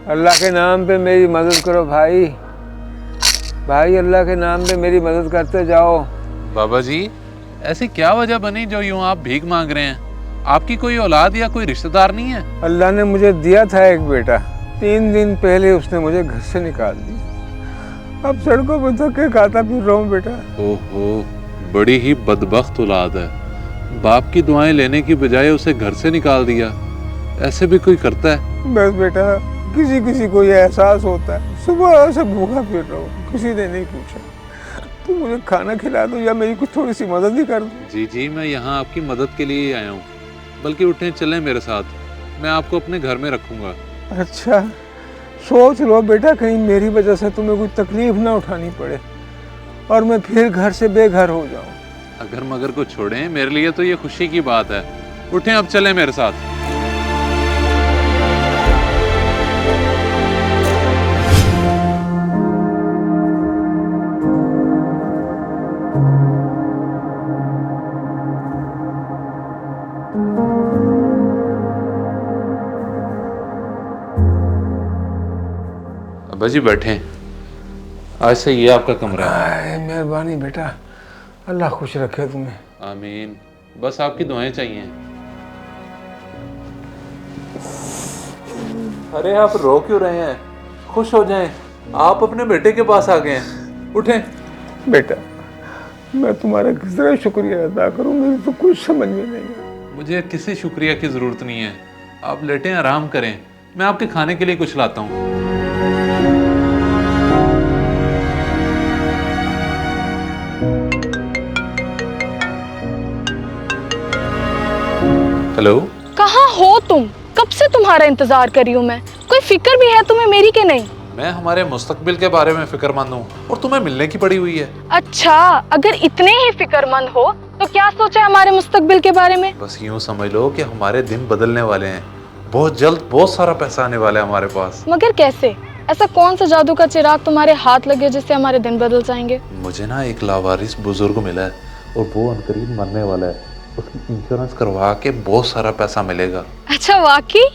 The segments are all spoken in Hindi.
अल्लाह के नाम पे मेरी मदद करो भाई। भाई अल्लाह के नाम पे मेरी मदद करते जाओ। बाबा जी, ऐसी क्या वजह बनी जो यूं आप भीख मांग रहे हैं? आपकी कोई औलाद या कोई रिश्तेदार नहीं है? अल्लाह ने मुझे दिया था एक बेटा, 3 दिन पहले उसने मुझे घर से निकाल दिया। अब सड़कों पर धक्के खाता फिर रहा हूँ बेटा। ओहो, बड़ी ही बदबख्त औलाद है। बाप की दुआएं लेने की बजाय उसे घर से निकाल दिया। ऐसे भी कोई करता है? बस बेटा, किसी किसी को ये एहसास होता है। सुबह से भूखा फिर रहा हूँ, किसी ने नहीं पूछा। तो मुझे खाना खिला दो या मेरी कुछ थोड़ी सी मदद ही कर दो। जी जी, मैं यहाँ आपकी मदद के लिए ही आया हूँ। बल्कि उठें, चलें मेरे साथ, मैं आपको अपने घर में रखूँगा। अच्छा, सोच लो बेटा, कहीं मेरी वजह से तुम्हें कोई तकलीफ ना उठानी पड़े और मैं फिर घर से बेघर हो जाऊँ। अगर मगर को छोड़ें, मेरे लिए तो ये खुशी की बात है। उठें, अब चलें मेरे साथ। अब्बा जी बैठें, आज से ये आपका कमरा है। मेहरबानी बेटा, अल्लाह खुश रखे तुम्हें। आमीन। बस आपकी दुआएं चाहिए। अरे आप रो क्यों रहे हैं? खुश हो जाएं, आप अपने बेटे के पास आ गए हैं। उठें। बेटा, मैं तुम्हारा किस तरह शुक्रिया अदा करूं, मेरी तो कुछ समझ में नहीं है। मुझे किसी शुक्रिया की जरूरत नहीं है। आप लेटें, आराम करें, मैं आपके खाने के लिए कुछ लाता हूँ। हेलो, कहाँ हो तुम? कब से तुम्हारा इंतजार कर रही हूँ मैं। कोई फिक्र भी है तुम्हें मेरी के नहीं? मैं हमारे मुस्तकबिल के बारे में फिक्रमंद हूँ और तुम्हें मिलने की पड़ी हुई है। अच्छा, अगर इतने ही फिक्रमंद हो तो क्या सोचा है हमारे मुस्तकबिल के बारे में? बस यूँ समझ लो कि हमारे दिन बदलने वाले हैं। बहुत जल्द बहुत सारा पैसा आने वाला है हमारे पास। मगर कैसे? ऐसा कौन सा जादू का चिराग तुम्हारे हाथ लगे जिससे हमारे दिन बदल जाएंगे? मुझे ना एक लावारिस बुजुर्ग मिला है और वो अनकरीब मरने वाला है। उसकी इंश्योरेंस करवा के बहुत सारा पैसा मिलेगा। अच्छा, वाकई?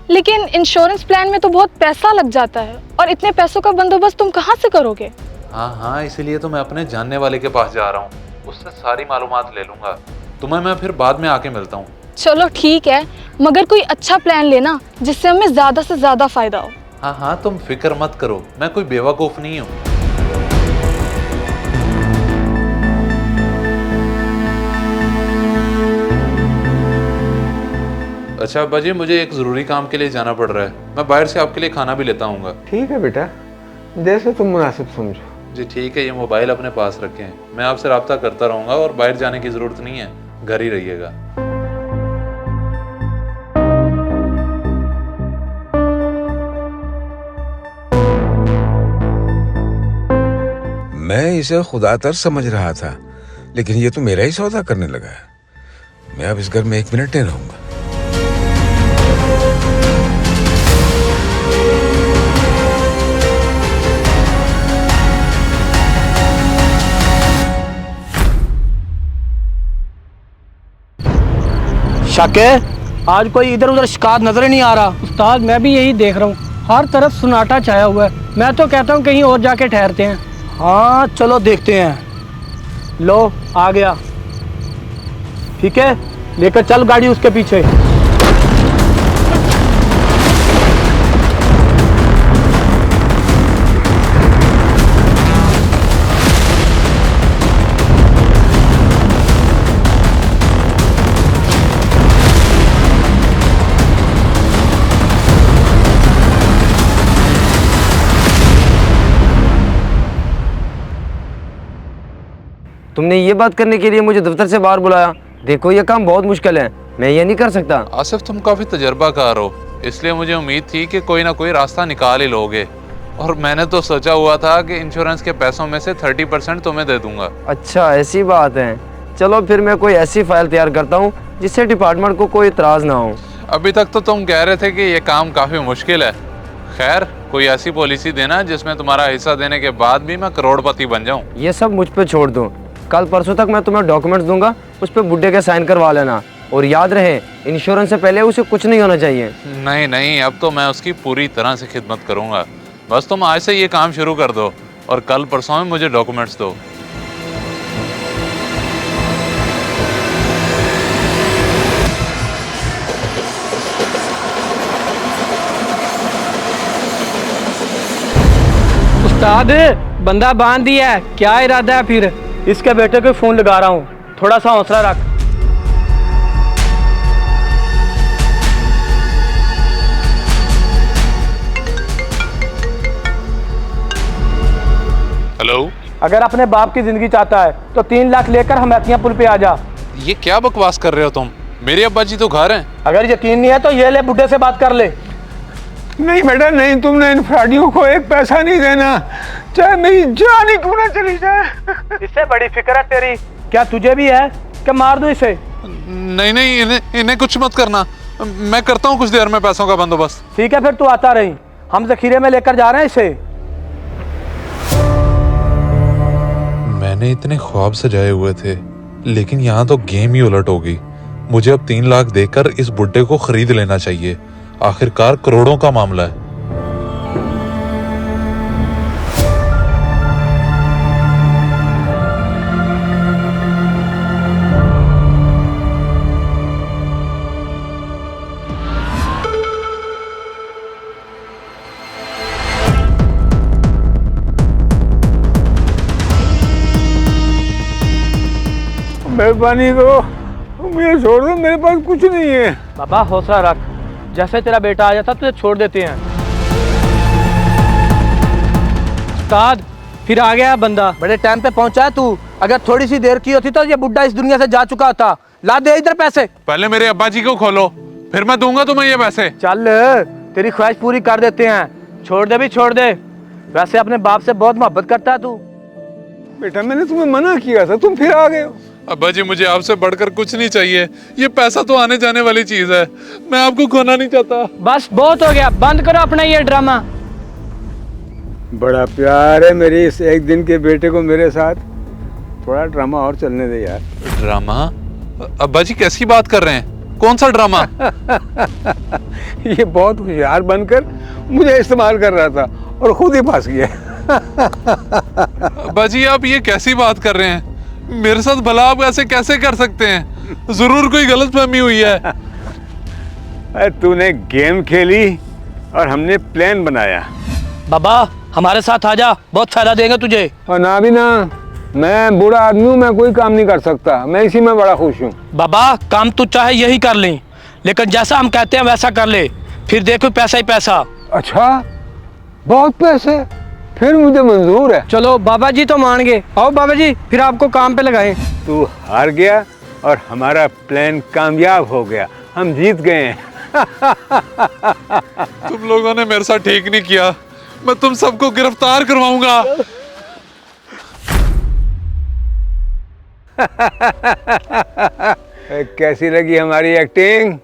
लेकिन इंश्योरेंस प्लान में तो बहुत पैसा लग जाता है और इतने पैसों का बंदोबस्त तुम कहाँ से करोगे? हाँ, इसीलिए तो मैं अपने जानने वाले के पास जा रहा हूँ। उससे सारी मालूमात ले लूंगा। तुम्हें मैं फिर बाद में आके मिलता हूँ। चलो ठीक है, मगर कोई अच्छा प्लान लेना जिससे हमें ज्यादा से ज्यादा फायदा हो। हाँ, तुम फिक्र मत करो, मैं कोई बेवकूफ नहीं हूँ। अच्छा अब्बा जी, मुझे एक ज़रूरी काम के लिए जाना पड़ रहा है। मैं बाहर से आपके लिए खाना भी लेता हूँगा। ठीक है बेटा, जैसे तुम मुनासिब समझो। जी ठीक है, ये मोबाइल अपने पास रखें। मैं आपसे रब्ता करता रहूँगा और बाहर जाने की ज़रूरत नहीं है, घर ही रहिएगा। मैं इसे खुदातर समझ रहा था, लेकिन ये तो मेरा ही सौदा करने लगा है। मैं अब इस घर में 1 मिनट नहीं रहूंगा। शक है, आज कोई इधर उधर शिकायत नजर ही नहीं आ रहा। उस्ताद, मैं भी यही देख रहा हूँ, हर तरफ सन्नाटा छाया हुआ है। मैं तो कहता हूँ कहीं और जाके ठहरते हैं। हाँ चलो देखते हैं। लो आ गया। ठीक है, लेकर चल गाड़ी उसके पीछे। तुमने ये बात करने के लिए मुझे दफ्तर से बाहर बुलाया? देखो ये काम बहुत मुश्किल है, मैं ये नहीं कर सकता। आसिफ, तुम काफ़ी तजर्बाकार हो, इसलिए मुझे उम्मीद थी कि कोई ना कोई रास्ता निकाल ही लोगे। और मैंने तो सोचा हुआ था कि इंश्योरेंस के पैसों में से 30% तुम्हें दे दूंगा। अच्छा ऐसी बात है, चलो फिर मैं कोई ऐसी फाइल तैयार करता हूँ जिससे डिपार्टमेंट को कोई इतराज़ ना हो। अभी तक तो तुम कह रहे थे कि ये काम काफ़ी मुश्किल है। खैर, कोई ऐसी पॉलिसी देना जिसमें तुम्हारा हिस्सा देने के बाद भी मैं करोड़पति बन जाऊँ। ये सब मुझ पे छोड़ दो, कल परसों तक मैं तुम्हें डॉक्यूमेंट्स दूंगा, उस पर बुड्ढे के साइन करवा लेना और याद रहे इंश्योरेंस से पहले उसे कुछ नहीं होना चाहिए। नहीं नहीं, अब तो मैं उसकी पूरी तरह से खिदमत करूँगा। बस तुम आज से ये काम शुरू कर दो और कल परसों में मुझे डॉक्यूमेंट्स दो। उस्ताद, बंदा बांध दिया है, क्या इरादा है फिर? इसके बेटे को फ़ोन लगा रहा हूँ, थोड़ा सा हौसला रख। हेलो, अगर अपने बाप की ज़िंदगी चाहता है तो 3 लाख लेकर हमेतिया पुल पे आ जा। ये क्या बकवास कर रहे हो तुम? मेरे अब्बा जी तो घर हैं। अगर यकीन नहीं है तो ये ले बुड्ढे से बात कर ले। नहीं बेटा नहीं, तुमने इन फ्राडियों को एक पैसा नहीं देना, चाहे मेरी जान ही क्यों ना चली जाए। इससे बड़ी फिक्र है तेरी, क्या तुझे भी है कि मार दूं इसे? नहीं नहीं, इन्हें कुछ मत करना, मैं करता हूँ कुछ देर में पैसों का बंदोबस्त। ठीक है फिर तू आता रही, हम जखीरे में लेकर जा रहे हैं इसे। मैंने इतने ख्वाब सजाए हुए थे, लेकिन यहाँ तो गेम ही उलट हो गई। मुझे अब 3 लाख देकर इस बुड्ढे को खरीद लेना चाहिए, आखिरकार करोड़ों का मामला है। मेहरबानी करो, मुझे छोड़ दो, मेरे पास कुछ नहीं है। बाबा हौसला रख, जैसे तेरा बेटा आ जाता तुझे छोड़ देते हैं। उस्ताद, फिर आ गया बंदा। बड़े टाइम पे पहुंचा है तू, अगर थोड़ी सी देर की होती तो ये बुड्ढा इस दुनिया से जा चुका होता। ला दे इधर पैसे। पहले मेरे अब्बा जी को खोलो, फिर मैं दूंगा तुम्हें ये पैसे। चल तेरी ख्वाहिश पूरी कर देते हैं, छोड़ दे भी छोड़ दे। वैसे अपने बाप से बहुत मोहब्बत करता है तू। बेटा मैंने तुम्हें मना किया था, तुम फिर आ गए हो। अब्बा जी, मुझे आपसे बढ़कर कुछ नहीं चाहिए, ये पैसा तो आने जाने वाली चीज है, मैं आपको खोना नहीं चाहता। बस बहुत हो गया, बंद करो अपना ये ड्रामा। बड़ा प्यार है मेरे इस एक दिन के बेटे को मेरे साथ, थोड़ा ड्रामा और चलने दे यार। ड्रामा? अब्बा जी कैसी बात कर रहे हैं, कौन सा ड्रामा? ये बहुत होशियार बनकर मुझे इस्तेमाल कर रहा था और खुद ही फंस गया। अब्बा जी आप ये कैसी बात कर रहे हैं, मेरे साथ भला आप ऐसे कैसे कर सकते हैं? जरूर कोई गलतफहमी हुई है। अरे तूने गेम खेली और हमने प्लान बनाया। बाबा हमारे साथ आ जा, बहुत फायदा देंगे तुझे। और ना भी ना, मैं बूढ़ा आदमी हूँ, मैं कोई काम नहीं कर सकता, मैं इसी में बड़ा खुश हूँ। बाबा काम तू चाहे यही कर ले, लेकिन जैसा हम कहते हैं वैसा कर ले, फिर देखो पैसा ही पैसा। अच्छा बहुत पैसे, फिर मुझे मंजूर है। चलो बाबा जी तो मान गए, आओ बाबा जी फिर आपको काम पे लगाएं। तू हार गया और हमारा प्लान कामयाब हो गया, हम जीत गए हैं। तुम लोगों ने मेरे साथ ठीक नहीं किया, मैं तुम सबको गिरफ्तार करवाऊंगा। कैसी लगी हमारी एक्टिंग?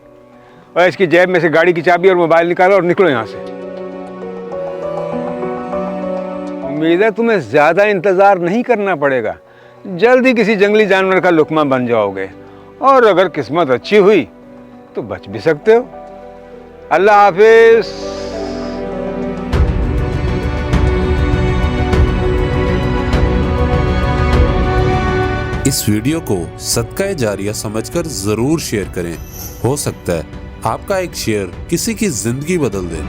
और इसकी जेब में से गाड़ी की चाबी और मोबाइल निकालो और निकलो यहाँ से। उम्मीद है तुम्हें ज्यादा इंतजार नहीं करना पड़ेगा, जल्दी किसी जंगली जानवर का लुकमा बन जाओगे, और अगर किस्मत अच्छी हुई तो बच भी सकते हो। अल्लाह हाफिज। इस वीडियो को सदका जारिया समझकर जरूर शेयर करें, हो सकता है आपका एक शेयर किसी की जिंदगी बदल दे।